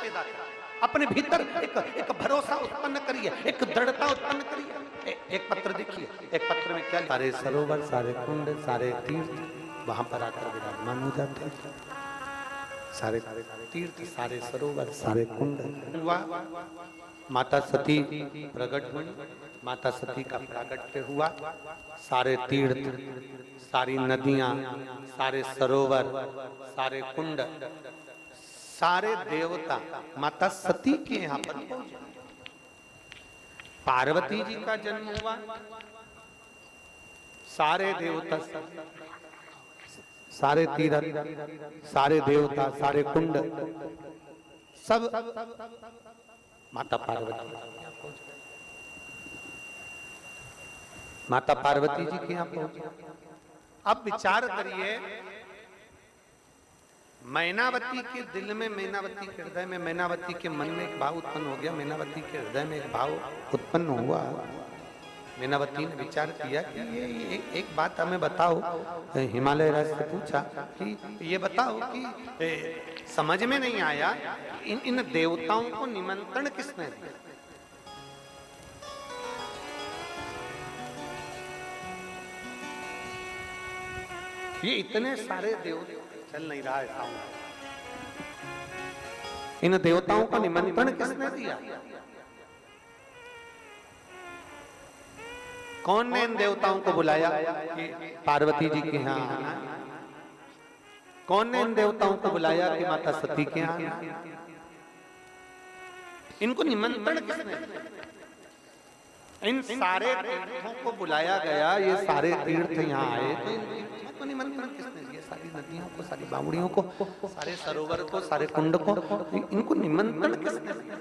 पैदा करिए, अपने भीतर एक भरोसा उत्पन्न करिए, एक दृढ़ता उत्पन्न करिए। एक पत्र देखिए, एक पत्र में क्या, सारे सरोवर, सारे कुंड, सारे तीर्थ वहां पर आकर विराजमान हो जाते हैं। सारे तीर्थ, सारे सरोवर, सारे कुंड हुआ, माता सती प्रकट हुई, माता सती का प्राकट्य हुआ, सारे तीर्थ, सारी नदियां, सारे सरोवर, सारे कुंड, सारे देवता माता सती के यहाँ पर पहुंचे। पार्वती जी का जन्म हुआ, सारे देवता, सारे तीर्थ, सारे देवता, सारे कुंड, सब माता पार्वती, माता पार्वती जी के यहाँ पहुंचे। अब विचार करिए, मैनावती के दिल में, मैनावती के हृदय में, मैनावती के मन में एक भाव उत्पन्न हो गया, मैनावती के हृदय में एक भाव उत्पन्न हुआ। मैनावती ने विचार किया कि ये एक बात हमें बताओ, हिमालय राज से पूछा कि ये बताओ कि समझ में नहीं आया, इन देवताओं को निमंत्रण किसने दिया? ये इतने सारे देवता, चल नहीं रहा है, इन देवताओं का निमंत्रण किसने दिया? कौन ने इन देवताओं को बुलाया कि पार्वती जी के यहाँ आना? कौन ने इन देवताओं को बुलाया कि माता सती के यहाँ आना? इनको निमंत्रण किसने दिया? इन सारे तीर्थों को बुलाया गया, ये सारे तीर्थ यहाँ आए, तो इन तीर्थों को निमंत्रण किसने दिया? सारी नदियों को, सारी बावड़ियों को, सारे सरोवर को, सारे कुंड को, इनको निमंत्रण किसने दिया?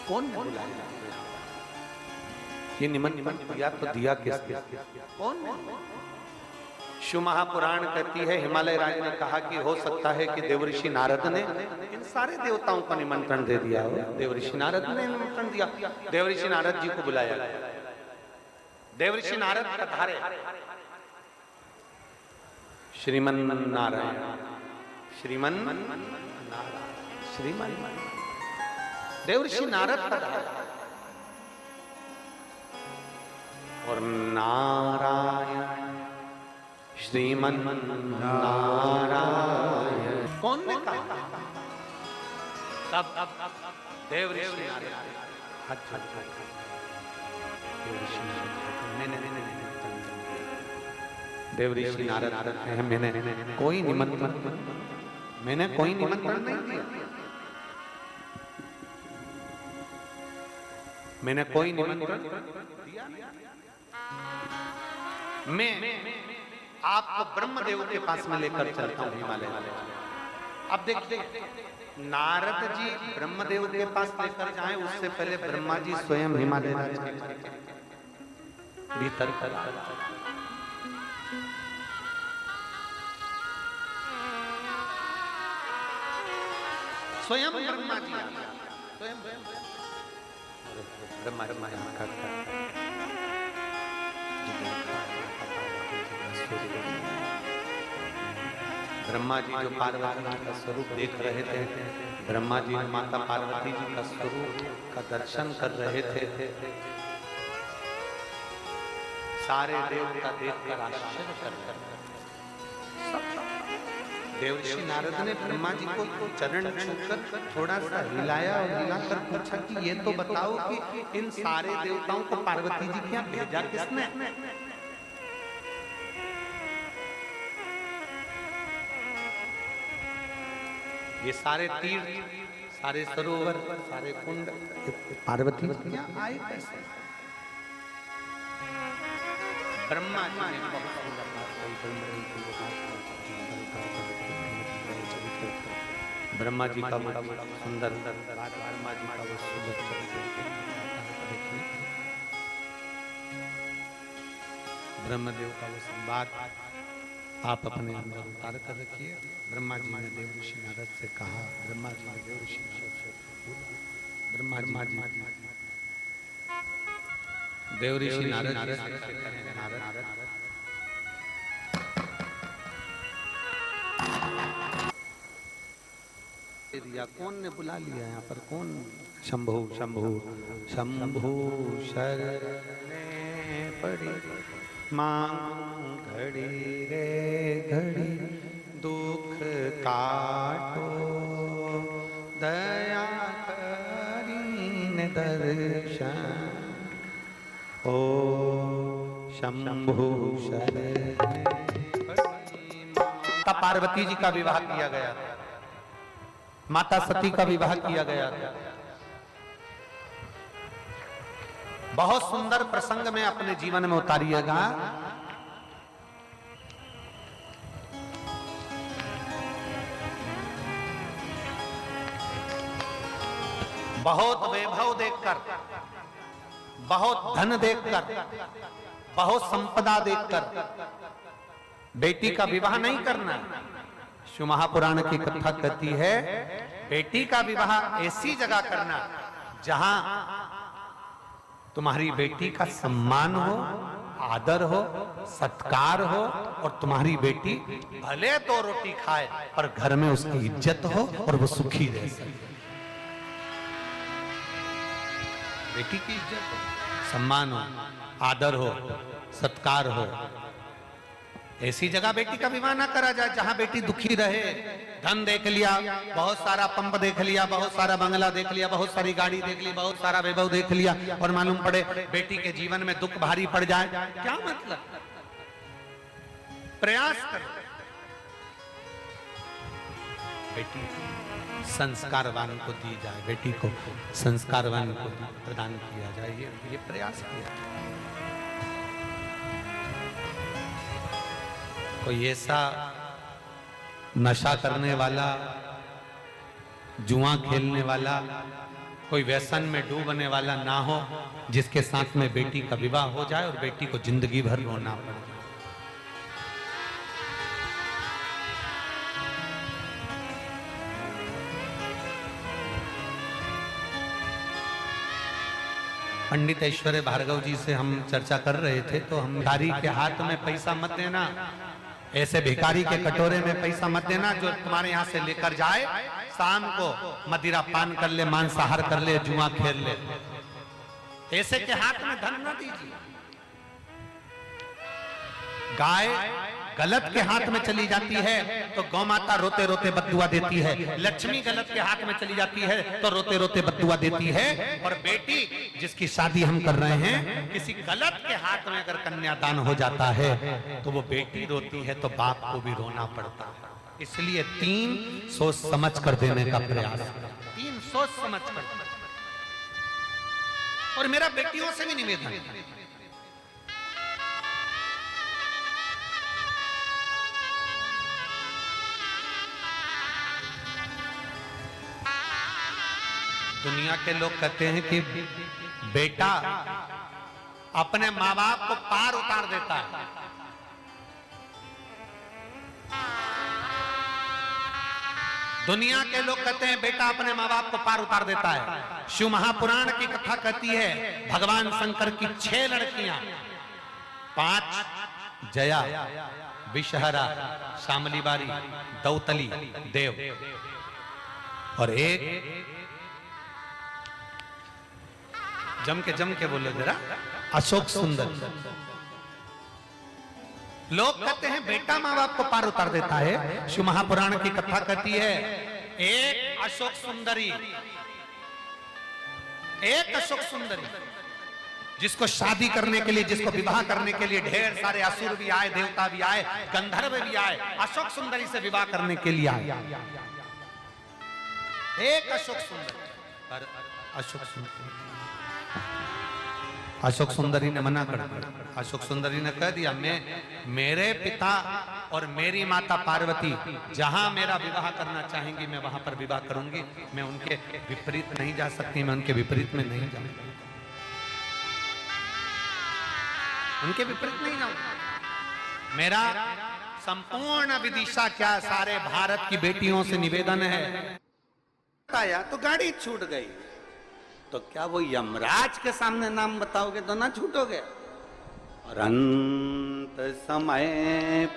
कौन ने बुलाया? ये निमंत्रण दिया तो दिया किसने? कौन? शिव महापुराण कहती है, हिमालय राज ने कहा कि हो सकता है कि देवऋषि नारद ने इन सारे देवताओं को निमंत्रण दे दिया हो। देवऋषि नारद ने निमंत्रण दिया, देवऋषि नारद जी को बुलाया। देवऋषि नारद पधारे, श्रीमन नारायण, श्रीमन नारायण, श्रीमन देवऋषि नारद पधारे और नारायण, श्रीमन नारायण। कौन ने कहा? तब देवऋषि नारद, देवऋषि नारद है, मैंने कोई निमंत्रण, मैंने कोई निमंत्रण नहीं दिया, मैंने कोई निमंत्रण दिया। मैं आपको ब्रह्मदेव के पास में लेकर चलता हूं हिमालय। अब देखिए, नारद जी ब्रह्मदेव के पास लेकर जाएं, उससे पहले ब्रह्मा जी स्वयं हिमालय राज के भीतर स्वयं ब्रह्मा जी, स्वयं ब्रह्मा ब्रह्मा जी जो पार्वती का स्वरूप देख रहे थे, ब्रह्मा जी जो माता पार्वती जी का स्वरूप का दर्शन कर रहे थे, सारे देवता देखकर आश्चर्य कर रहे। देवऋषि नारद ने ब्रह्मा जी को चरण छूकर थोड़ा सा हिलाया और हिलाकर पूछा कि ये तो बताओ कि इन सारे देवताओं को पार्वती जी के यहाँ भेजा किसने? ये सारे तीर्थ, सारे सरोवर, सारे कुंड पार्वती जी के यहाँ आए कैसे? ब्रह्मा जी ने बहुत सुंदर बात कही। ब्रह्मा जी का वो सुंदर, ब्रह्मा जी का वो सुंदर ब्रह्मदेव का वो संवाद आप अपने अंदर उतार कर रखिए। ब्रह्मा जी ने देवऋषि नारद से कहा, ब्रह्मा जी ने देवऋषि नारद से बोला, ब्रह्मा जी देवऋषि नारद नारद दिया? कौन ने बुला लिया यहाँ पर? कौन? शंभु शंभु शंभु शरणे पड़ी मांग घड़ी रे घड़ी दुख काटो दया करीन दर्शन ओ शंभु शरणे पड़ी। माता पार्वती जी का विवाह किया गया था, माता सती का विवाह किया गया था। बहुत सुंदर प्रसंग में अपने जीवन में उतारिएगा। बहुत वैभव देखकर, बहुत धन देखकर, बहुत संपदा देखकर बेटी का विवाह नहीं करना। शिव महापुराण की कथा कहती है बेटी का विवाह ऐसी जगह करना जहां तुम्हारी बेटी का सम्मान हो, आदर हो, सत्कार हो और तुम्हारी बेटी भले तो रोटी खाए पर घर में उसकी इज्जत हो और वो सुखी रह सके। बेटी की इज्जत हो, सम्मान हो, आदर हो, सत्कार हो, ऐसी जगह बेटी का विवाह ना करा जाए जहां बेटी दुखी रहे। धन देख लिया, बहुत सारा पंप देख लिया, बहुत सारा बंगला देख लिया, बहुत सारी गाड़ी देख ली, बहुत सारा वैभव देख लिया और मालूम पड़े बेटी के जीवन में दुख भारी पड़ जाए, क्या मतलब? प्रयास करो बेटी संस्कारवान को दी जाए, बेटी को संस्कारवान को प्रदान किया जाए, ये प्रयास किया जाए। कोई ऐसा नशा करने वाला, जुआ खेलने वाला, कोई व्यसन में डूबने वाला ना हो जिसके साथ में बेटी का विवाह हो जाए और बेटी को जिंदगी भर रोना पड़े। पंडित ऐश्वर्य भार्गव जी से हम चर्चा कर रहे थे तो हम भिखारी के हाथ में पैसा मत देना, ऐसे भिखारी के कटोरे में पैसा मत देना जो तुम्हारे यहाँ से लेकर जाए, शाम को मदिरा पान कर ले, मांसाहार कर ले, जुआ खेल ले, ऐसे के हाथ में धन न दीजिए। गाय गलत के हाथ में चली जाती है तो गौ माता रोते रोते बद्दुआ देती है, लक्ष्मी गलत के हाथ में चली जाती है तो रोते रोते बद्दुआ देती है, और बेटी जिसकी शादी हम कर रहे हैं किसी गलत के हाथ में अगर कन्यादान हो जाता है तो वो बेटी रोती है तो बाप को भी रोना पड़ता है। इसलिए 3 सोच समझ कर देने का प्रयास, 3 सोच समझ कर। और मेरा बेटियों से भी निवेदन है, दुनिया के लोग कहते हैं कि बेटा अपने माँ बाप को पार उतार देता है। दुनिया के लोग कहते हैं बेटा अपने माँ बाप को पार उतार देता है। शिव महापुराण की कथा कहती है भगवान शंकर की 6 लड़कियां, 5 जया, विषहरा, शामली बारी, दौतली, देव और एक जम के बोलो जरा, अशोक सुंदर। लोग कहते हैं बेटा माँ बाप को पार उतार देता है। शिव महापुराण की कथा कहती है एक अशोक सुंदरी, एक अशोक सुंदरी जिसको शादी करने के लिए, जिसको विवाह करने के लिए ढेर सारे असुर भी आए, देवता भी आए, गंधर्व भी आए, अशोक सुंदरी से विवाह करने के लिए आए। एक अशोक सुंदरी, पर अशोक सुंदरी ने मना कर दिया। अशोक सुंदरी ने कह दिया मैं, मेरे पिता और मेरी माता पार्वती जहां मेरा विवाह करना चाहेंगी मैं वहां पर विवाह करूंगी, मैं उनके विपरीत नहीं जा सकती, मैं उनके विपरीत में नहीं जाऊंगी, उनके विपरीत नहीं जाऊंगी। मेरा संपूर्ण विदिशा क्या सारे भारत की बेटियों से निवेदन है। आया तो गाड़ी छूट गई तो क्या वो यमराज के सामने नाम बताओगे तो ना छूटोगे। और अंत समय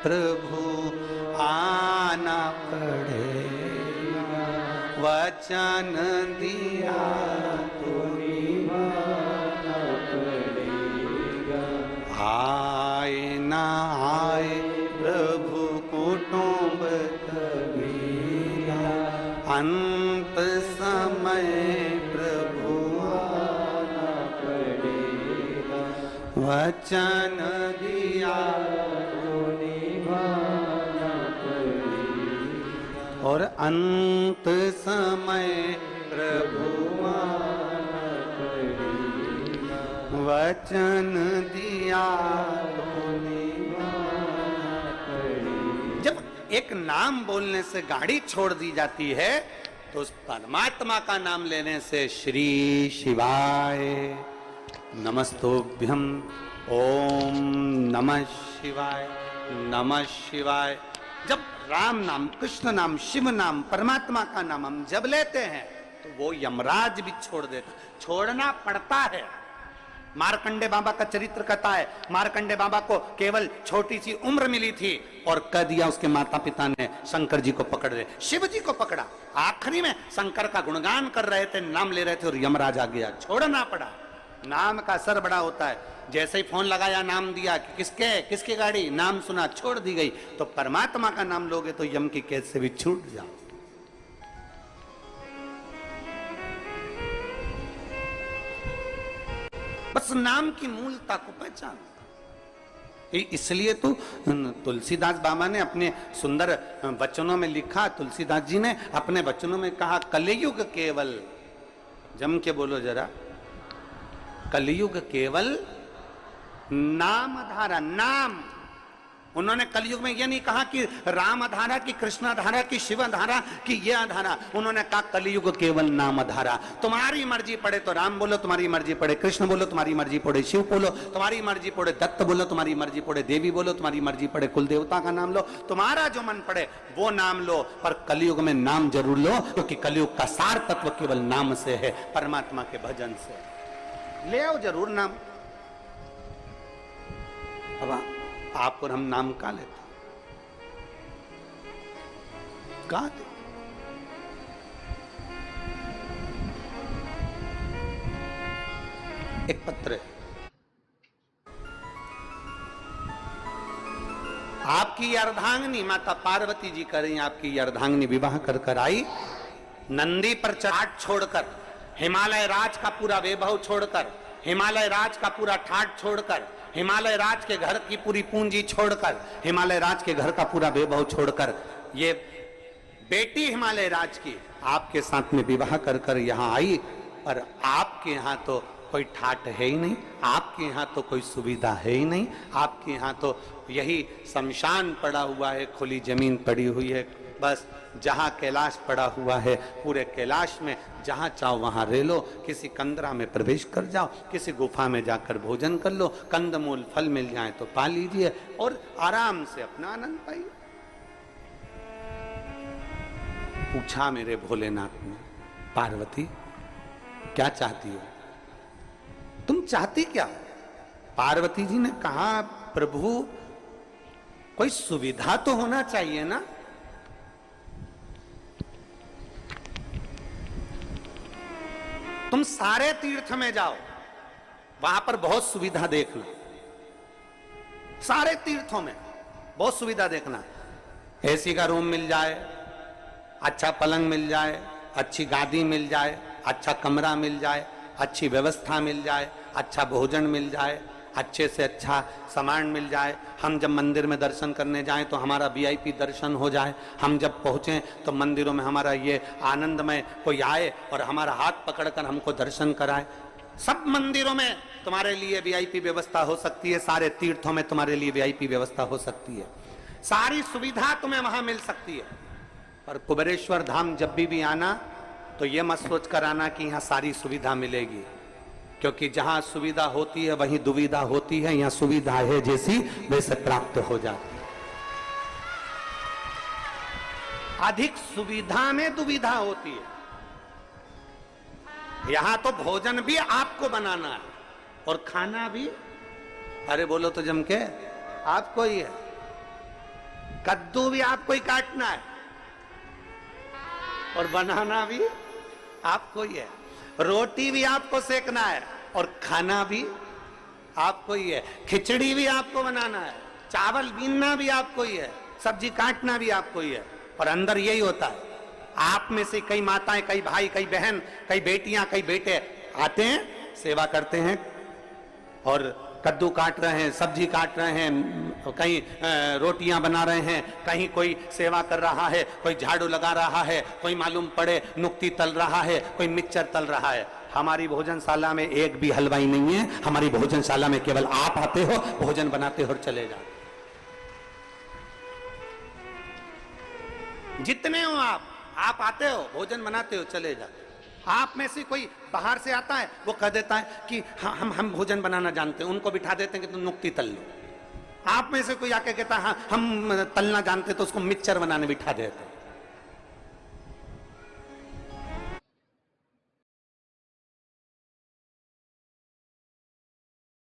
प्रभु आना पड़ेगा, वह वचन दिया तो निभाना पड़ेगा। आए ना आए प्रभु कुटुंब कबीरा, अंत समय प्रभु आना पड़ेगा। वचन दिया तो निभाना पड़ेगा, और अंत समय प्रभु आना पड़ेगा। वचन दिया तो निभाना पड़ेगा। जब एक नाम बोलने से गाड़ी छोड़ दी जाती है तो उस परमात्मा का नाम लेने से श्री शिवाय नमस्तोभ्यम, ओम नमः शिवाय, नमः शिवाय। जब राम नाम, कृष्ण नाम, शिव नाम, परमात्मा का नाम हम जब लेते हैं तो वो यमराज भी छोड़ देता, छोड़ना पड़ता है। मार्कंडे बाबा का चरित्र कहता है, मार्कंडे बाबा को केवल छोटी सी उम्र मिली थी और कह दिया उसके माता पिता ने शंकर जी को पकड़ ले, शिव जी को पकड़ा। आखिरी में शंकर का गुणगान कर रहे थे, नाम ले रहे थे और यमराज आ गया, छोड़ना पड़ा। नाम का असर बड़ा होता है। जैसे ही फोन लगाया, नाम दिया कि किसकी गाड़ी, नाम सुना, छोड़ दी गई। तो परमात्मा का नाम लोगे तो यम की कैद से भी छूट जाओ। बस नाम की मूलता को पहचान। इसलिए तो तुलसीदास बाबा ने अपने सुंदर वचनों में लिखा, तुलसीदास जी ने अपने वचनों में कहा, कलयुग केवल, जम के बोलो जरा, कलयुग केवल नाम धारा। नाम, उन्होंने कलयुग में यह नहीं कहा कि राम धारा की, कृष्ण धारा की, शिव धारा की, यह धारा। उन्होंने कहा कलयुग केवल नाम धारा। तुम्हारी मर्जी पड़े तो राम बोलो, तुम्हारी मर्जी पड़े कृष्ण बोलो, तुम्हारी मर्जी पड़े शिव बोलो, तुम्हारी मर्जी पड़े दत्त बोलो, तुम्हारी मर्जी पड़े देवी बोलो, तुम्हारी मर्जी पड़े कुल देवता का नाम लो, तुम्हारा जो मन पड़े वो नाम लो। पर कलयुग में नाम जरूर लो, क्योंकि कलयुग का सार तत्व केवल नाम से है, परमात्मा के भजन से। ले आओ जरूर नाम। अब आप और हम नाम का लेते, गा दे। एक पत्र है, आपकी अर्धांगिनी माता पार्वती जी करें, आपकी अर्धांगिनी विवाह कर कर आई, नंदी पर चढ़ाट छोड़कर, हिमालय राज का पूरा वैभव छोड़कर, हिमालय राज का पूरा ठाट छोड़कर, हिमालय राज के घर की पूरी पूंजी छोड़कर, हिमालय राज के घर का पूरा वैभव छोड़कर, ये बेटी हिमालय राज की आपके साथ में विवाह कर कर यहाँ आई। पर आपके यहाँ तो कोई ठाट है ही नहीं, आपके यहाँ तो कोई सुविधा है ही नहीं, आपके यहाँ तो यही शमशान पड़ा हुआ है, खुली जमीन पड़ी हुई है। बस जहाँ कैलाश पड़ा हुआ है, पूरे कैलाश में जहाँ चाहो वहाँ रह लो, किसी कंदरा में प्रवेश कर जाओ, किसी गुफा में जाकर भोजन कर लो, कंदमूल फल मिल जाए तो पा लीजिए और आराम से अपना आनंद पाइए। पूछा मेरे भोलेनाथ ने, पार्वती क्या चाहती हो, तुम चाहती क्या? पार्वती जी ने कहा, प्रभु कोई सुविधा तो होना चाहिए ना। तुम सारे तीर्थ में जाओ, वहां पर बहुत सुविधा देखना, सारे तीर्थों में बहुत सुविधा देखना। एसी का रूम मिल जाए, अच्छा पलंग मिल जाए, अच्छी गादी मिल जाए, अच्छा कमरा मिल जाए, अच्छी व्यवस्था मिल जाए, अच्छा भोजन मिल जाए, अच्छे से अच्छा सामान मिल जाए। हम जब मंदिर में दर्शन करने जाएं तो हमारा वीआईपी दर्शन हो जाए। हम जब पहुँचें तो मंदिरों में हमारा ये आनंदमय कोई आए और हमारा हाथ पकड़कर हमको दर्शन कराए। सब मंदिरों में तुम्हारे लिए वीआईपी व्यवस्था हो सकती है, सारे तीर्थों में तुम्हारे लिए वीआईपी व्यवस्था हो सकती है, सारी सुविधा तुम्हें वहां मिल सकती है। पर कुबेरेश्वर धाम जब भी आना तो ये मत सोच कर आना कि यहाँ सारी सुविधा मिलेगी, क्योंकि जहां सुविधा होती है वहीं दुविधा होती है। यहाँ सुविधा है जैसी वैसे प्राप्त हो जाती है। अधिक सुविधा में दुविधा होती है। यहां तो भोजन भी आपको बनाना है और खाना भी, अरे बोलो तो जम के, आपको ही है। कद्दू भी आपको ही काटना है और बनाना भी आपको ही है, रोटी भी आपको सेकना है और खाना भी आपको ही है, खिचड़ी भी आपको बनाना है, चावल बीनना भी आपको ही है, सब्जी काटना भी आपको ही है। और अंदर यही होता है, आप में से कई माताएं, कई भाई, कई बहन, कई बेटियां, कई बेटे आते हैं, सेवा करते हैं और कद्दू काट रहे हैं, सब्जी काट रहे हैं, कहीं रोटियां बना रहे हैं, कहीं कोई सेवा कर रहा है, कोई झाड़ू लगा रहा है, कोई मालूम पड़े नुक्ती तल रहा है, कोई मिक्सचर तल रहा है। हमारी भोजनशाला में एक भी हलवाई नहीं है, हमारी भोजनशाला में केवल आप आते हो, भोजन बनाते हो और चले जाते। जितने हो आप आते हो, भोजन बनाते हो, चले जाते। आप में से कोई बाहर से आता है, वो कह देता है कि हाँ हम भोजन बनाना जानते हैं, उनको बिठा देते हैं कि तुम नुक्ती तल लो। आप में से कोई आके कहता है हाँ हम तलना जानते, तो उसको मिक्सचर बनाने बिठा देते हैं।